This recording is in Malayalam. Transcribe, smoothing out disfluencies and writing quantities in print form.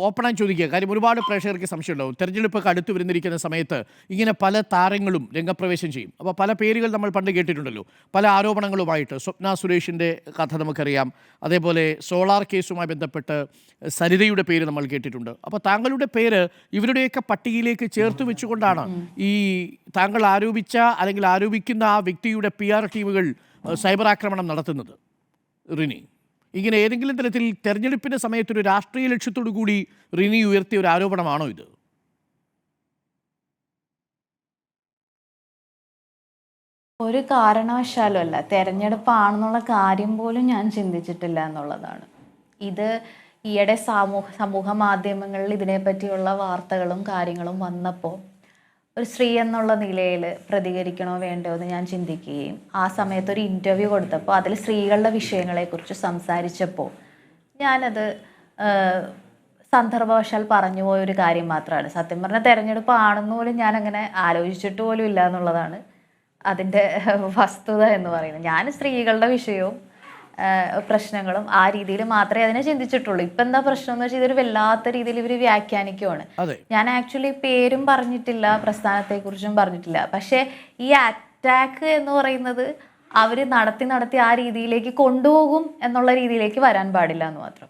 ഓപ്പണായി ചോദിക്കുക. കാര്യം ഒരുപാട് പ്രേക്ഷകർക്ക് സംശയമുണ്ടാവും. തെരഞ്ഞെടുപ്പൊക്കെ അടുത്ത് വരുന്നിരിക്കുന്ന സമയത്ത് ഇങ്ങനെ പല താരങ്ങളും രംഗപ്രവേശം ചെയ്യും. അപ്പോൾ പല പേരുകൾ നമ്മൾ പണ്ട് കേട്ടിട്ടുണ്ടല്ലോ. പല ആരോപണങ്ങളുമായിട്ട് സ്വപ്ന സുരേഷിൻ്റെ കഥ നമുക്കറിയാം. അതേപോലെ സോളാർ കേസുമായി ബന്ധപ്പെട്ട് സരിതയുടെ പേര് നമ്മൾ കേട്ടിട്ടുണ്ട്. അപ്പോൾ താങ്കളുടെ പേര് ഇവരുടെയൊക്കെ പട്ടികയിലേക്ക് ചേർത്ത് വെച്ചുകൊണ്ടാണ് ഈ താങ്കൾ ആരോപിച്ച അല്ലെങ്കിൽ ആരോപിക്കുന്ന ആ വ്യക്തിയുടെ PR ടീമുകൾ സൈബർ ആക്രമണം നടത്തുന്നത്. റിനി, ഇങ്ങനെ ഏതെങ്കിലും തരത്തിൽ തെരഞ്ഞെടുപ്പിൻ്റെ സമയത്തൊരു രാഷ്ട്രീയ ലക്ഷ്യത്തോടു കൂടി റിനി ഉയർത്തിയ ഒരു ആരോപണമാണോ ഇത്? ഒരു കാരണവശാലും അല്ല. തെരഞ്ഞെടുപ്പാണെന്നുള്ള കാര്യം പോലും ഞാൻ ചിന്തിച്ചിട്ടില്ല എന്നുള്ളതാണ്. ഇത് ഈയിടെ സമൂഹ മാധ്യമങ്ങളിൽ ഇതിനെപ്പറ്റിയുള്ള വാർത്തകളും കാര്യങ്ങളും വന്നപ്പോൾ ഒരു സ്ത്രീ എന്നുള്ള നിലയിൽ പ്രതികരിക്കണോ വേണ്ടോ എന്ന് ഞാൻ ചിന്തിക്കുകയും ആ സമയത്ത് ഒരു ഇൻ്റർവ്യൂ കൊടുത്തപ്പോൾ അതിൽ സ്ത്രീകളുടെ വിഷയങ്ങളെക്കുറിച്ച് സംസാരിച്ചപ്പോൾ ഞാനത് സന്ദർഭവശാൽ പറഞ്ഞു പോയൊരു കാര്യം മാത്രമാണ്. സത്യം പറഞ്ഞാൽ തെരഞ്ഞെടുപ്പ് ആണെന്ന് പോലും ഞാനങ്ങനെ ആലോചിച്ചിട്ട് പോലും ഇല്ല എന്നുള്ളതാണ് അതിൻ്റെ വസ്തുത എന്ന് പറയുന്നത്. ഞാൻ സ്ത്രീകളുടെ വിഷയവും പ്രശ്നങ്ങളും ആ രീതിയിൽ മാത്രമേ അതിനെ ചിന്തിച്ചിട്ടുള്ളൂ. ഇപ്പം എന്താ പ്രശ്നം എന്ന് വെച്ചാൽ ഇതൊരു വല്ലാത്ത രീതിയിൽ ഇവർ വ്യാഖ്യാനിക്കുവാണ്. ഞാൻ ആക്ച്വലി പേരും പറഞ്ഞിട്ടില്ല, പ്രസ്ഥാനത്തെക്കുറിച്ചും പറഞ്ഞിട്ടില്ല. പക്ഷേ ഈ അറ്റാക്ക് എന്ന് പറയുന്നത് അവർ നടത്തി ആ രീതിയിലേക്ക് കൊണ്ടുപോകും എന്നുള്ള രീതിയിലേക്ക് വരാൻ പാടില്ല എന്ന് മാത്രം.